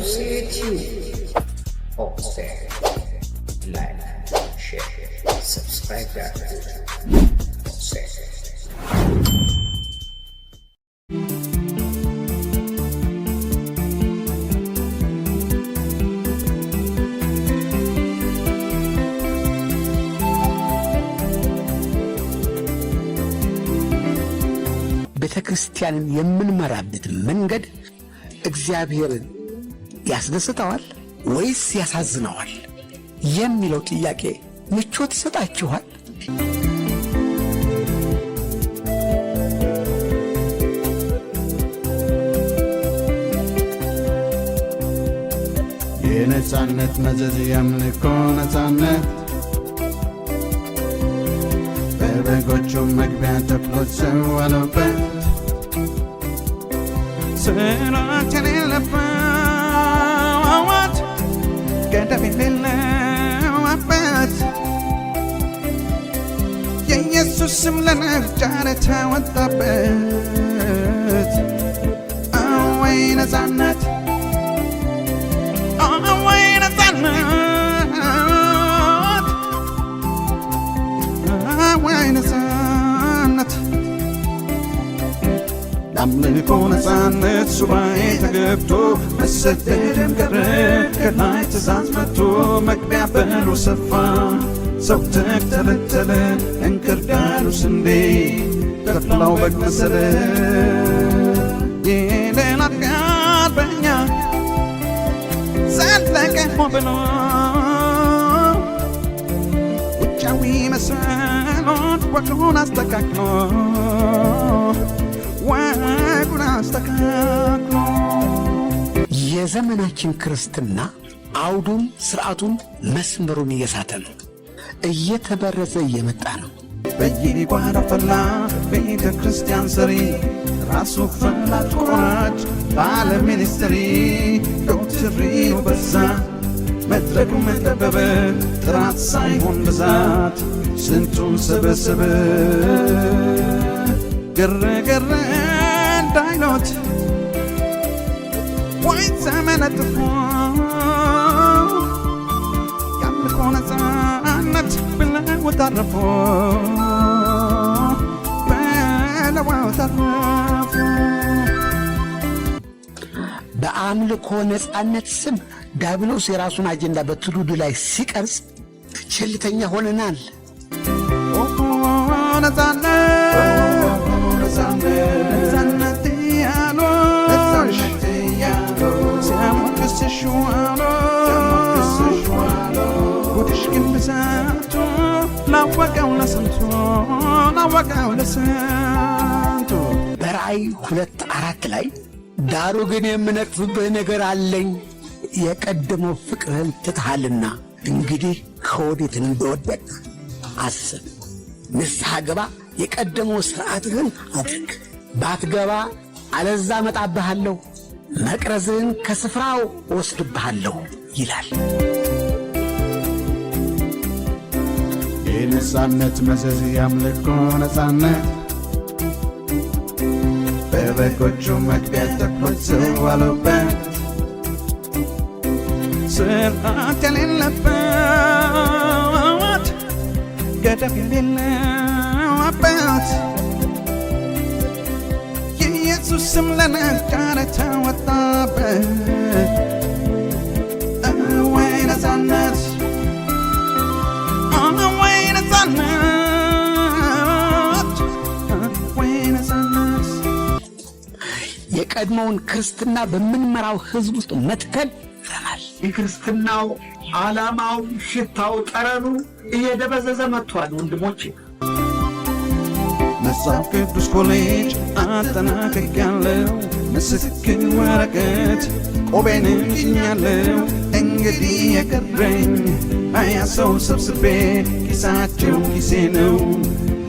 OCTube. Obsessed. Like, share, subscribe ያድርጉ። Obsessed. ቤተክርስቲያንን የምንመራበት መንገድ እግዚአብሔርን ያስደስተዋል ወይስ ያሳዝነዋል የሚለው ጥያቄ ምቾት ይሰጣችኋል? የነጻነት መዘዝ የአምልኮ ነጻነት በበጎቹ መግቢያ ተክሎት ሰው አለበት ስራት የሌለበት ገደብ የሌለው አባት የኢየሱስ ስም ለነጫረ ተወጣበት አወይ ነጻነት አወይ ነጻነት አወይ ነጻነት ለአምልኮ ነጻነት ሱባኤ ተገብቶ መሰደድም ቀረ ከላይ ትእዛዝ መጥቶ መግቢያ በሩ ሰፋ ሰው ተተለተለ እንክርዳዱ ስንዴ ተክላው በግ መሰለ የሌላት ጋር በኛ ዘለቀ ብሎ ውጫዊ መስሎት ወጉን አስተካክሎ ወጉን አስተካክሎ የዘመናችን ክርስትና አውዱን ስርዓቱን መስመሩን እየሳተ ነው፣ እየተበረዘ እየመጣ ነው። በየጓዳ ፈላ ቤተ ክርስቲያን ሰሪ ራሱ ፈላጭ ቆራጭ ባለ ሚኒስትሪ ዶክትሪኑ በዛ መድረኩ መጠበበ ጥራት ሳይሆን ብዛት ስንቱን ሰበሰበ ግርግር እንዳይኖት ወይ ዘመነ ጥፎ ያምልኮ ነጻነት ብለው ተረፎ ብለው ተረፎ በአምልኮ ነጻነት ስም ዲያብሎስ የራሱን አጀንዳ በትውልዱ ላይ ሲቀርጽ ቸልተኛ ሆነናል። ነጻነት ያሎ ሲያሞክስሽ ዋሎ ጉድሽ ግን ብዛቱ ላወቀው ለስንቱ በራእይ 2:4 ላይ ዳሩ ግን የምነቅፍብህ ነገር አለኝ፣ የቀደመው ፍቅርህን ትተሃልና እንግዲህ ከወዴት እንደወደቅ አስብ፣ ንስሐ ገባ፣ የቀደመው ሥርዓትህን አድርግ። ባትገባ አለዛ መጣብሃለሁ፣ መቅረዝህን ከስፍራው ወስድብሃለሁ ይላል። የነጻነት መዘዝ ያምልኮ ነጻነት በበጎቹ መግቢያ ተክሎት ሰው አለበት ስርዓት የሌለበት ገደብ የሌለው አባት የኢየሱስ ስም ለነጫረ ተወጣበት አወይ ነጻነት አወይ ነጻነት አወይ ነጻነት የቀድሞውን ክርስትና በምንመራው ሕዝብ ውስጥ መትከል ይረናል። የክርስትናው ዓላማው ሽታው ጠረኑ እየደበዘዘ መጥቷል። ወንድሞቼ መጽሐፍ ቅዱስ ኮሌጅ አጠናቅቄያለሁ፣ ምስክር ወረቀት ቆቤንም ጭኛለሁ። እንግዲህ የቀረኝ 20 ሰው ሰብስቤ ኪሳቸው ኪሴ ነው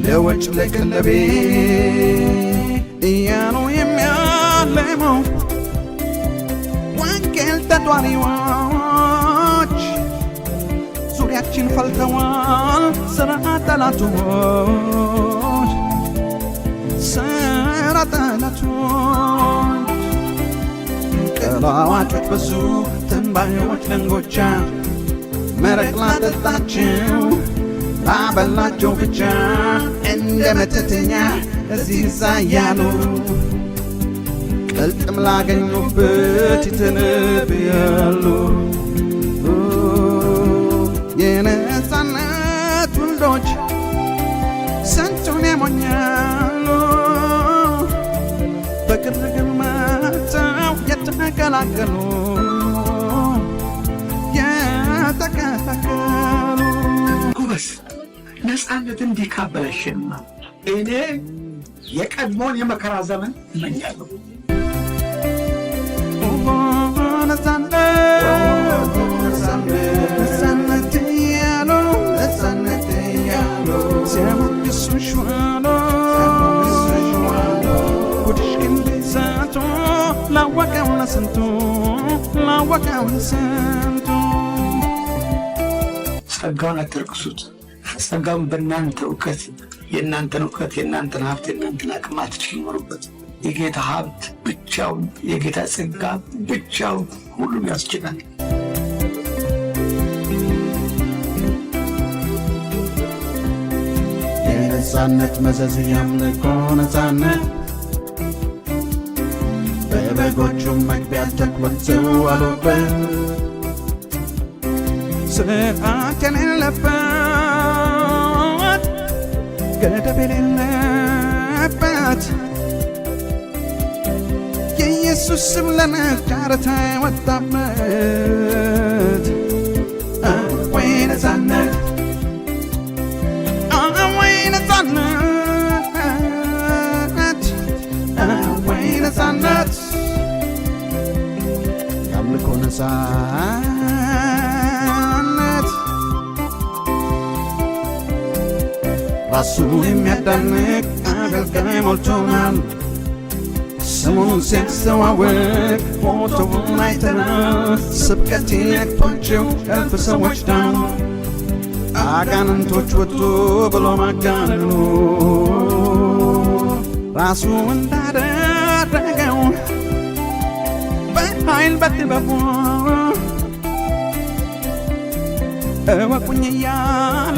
ለወጭ ለቀለቤ እያሉ የሚያለመው ወንጌል ተጧሪዎች ዙሪያችን ፈልተዋል። ሥራ ጠላቶች ሥራ ጠላቶች ተለዋዋጮች በዙ ትንባዮች ለንጎቻ መረቅ ላጠጣችው ላበላቸው ብቻ እንደ መተተኛ እዚህ እዛ እያሉ ቅልጥም ላገኙበት ይተነብያሉ። የነፃነት ወንዶች ስንቱን ያሞኛሉ በግርግር መጥተው የተቀላቀሉ የተቀላቀሉ ጎበዝ ነፃነት እንዲህ ካበላሽንማ እኔ የቀድሞውን የመከራ ዘመን እመኛለሁ። ነፃነት እያሉ ሲያሞግሱሽ ዋሉ ጉድሽ ግን ብዛቱ ላወቀው ለስንቱ ላወቀው ለስንቱ ጸጋውን አትርክሱት። ጸጋውን በእናንተ እውቀት የእናንተን እውቀት የእናንተን ሀብት የእናንተን አቅም አትጨምሩበት። የጌታ ሀብት ብቻውን የጌታ ጸጋ ብቻውን ሁሉም ያስችላል። የነፃነት መዘዝ ያምልኮ ነፃነት በበጎቹ መግቢያ ተኮልተው አሉበት ስርዓት የሌለበት ገደብ የሌለበት የኢየሱስ ስም ለነጋርታ ወጣበት ወይ ነፃነት ወይ ነፃነት ወይ ነፃነት ያምልኮ ነፃነት ራሱን የሚያዳንቅ አገልጋይ ሞልቶናል። ስሙን ሲያስተዋውቅ ፎቶውን አይተናል። ስብከት ነክቷቸው እልፍ ሰዎች ዳኑ። አጋንንቶች ወጡ ብሎ ማጋነኑ ራሱ እንዳደረገው በኃይል በጥበቡ እወቁኝ እያለ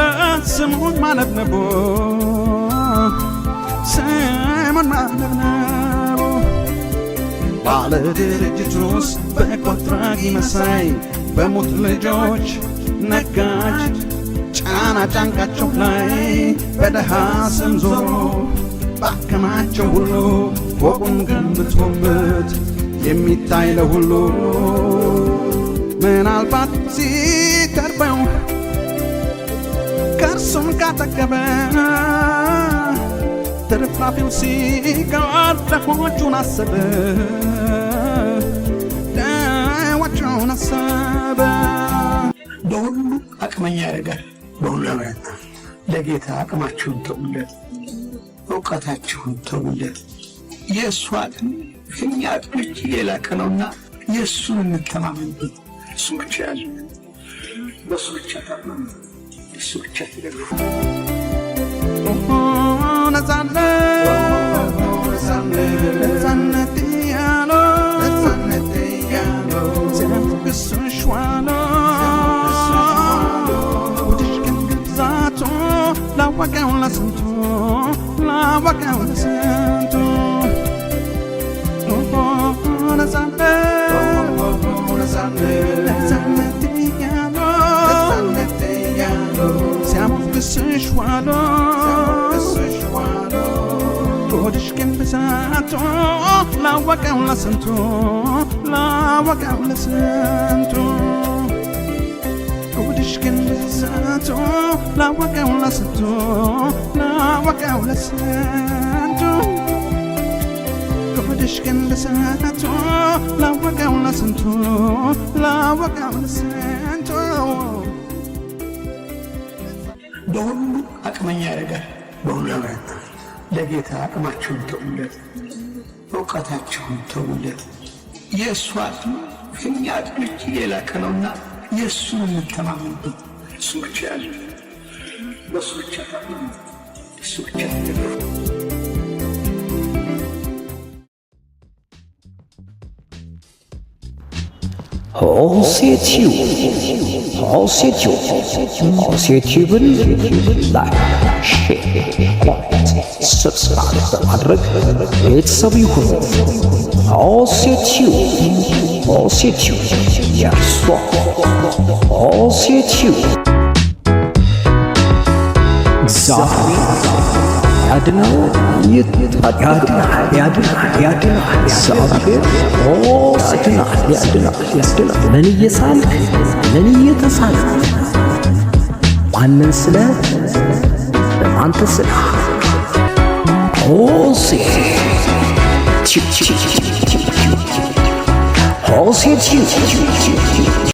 ስሙን ማነብነቡ ስሙን ማነብነቡ ባለ ድርጅቱስ በቆጥራጊ መሳይ በሙት ልጆች ነጋጅ ጫና ጫንቃቸው ላይ በደሃ ስም ዞሮ ባከማቸው ሁሉ ፎቁን ገንብቶበት የሚታይ ለሁሉ ምናልባት ሲተርፈው ከእርሱም ካጠገበ ትርፍራፊው ሲቀር ደሆቹን አሰበ ደሆቹን አሰበ። በሁሉ አቅመኛ ያደርጋል። በሁሉ ያበረታ። ለጌታ አቅማችሁን ተውለት፣ እውቀታችሁን ተውለት። የእሱ አቅም ከኛ አቅም እጅግ የላቀ ነውና የእሱን እንተማመንበት። እሱ ብቻ ያዙ፣ በእሱ ብቻ ታመኑ፣ እሱ ብቻ ትደግፉ። ነፃነት እያሉ ሲያሞግሱሽ ዋሉ ጉድሽ ግን ግዛቱ ላወቀው ለስንቱ ላወቀው ለስንቱ ነፃነት እያሉ ሲያሞግሱሽ ዋሉ ጉድሽ ግን ብዛቱ ላወቀው ለስንቱ ላወቀው ለስንቱ ጉድሽ ግን ብዛቱ ላወቀው ለስንቱ ላወቀው ለስንቱ ጉድሽ ግን ብዛቱ ላወቀው ለስንቱ ላወቀው ለስንቱ በሁሉ አቅመኛ ያደርጋል፣ በሁሉ ያበረታ። ለጌታ አቅማችሁን ተውለት፣ እውቀታችሁን ተውለት። የእሱ አቅም ከኛ አቅም እጅግ የላቀ ነውና የእሱን እንተማመንበት። እሱ ብቻ ያዙ፣ በእሱ ብቻ ታመኑ፣ እሱ ብቻ ተደግፉ። ሆሴቲዩብን ላይክ፣ ሼር፣ ኮሜንት፣ ሰብስክራይብ በማድረግ ቤተሰብ ይሁኑ። ሆሴቲዩብ የእርሷ ሆሴቲዩብ እግዚአብሔር ያድናል፣ እግዚአብሔር ያድናል። ምን እየሳልክ ምን እየተሳልክ ማንን ስለ በማን ተስለ ሆሴቲዩብ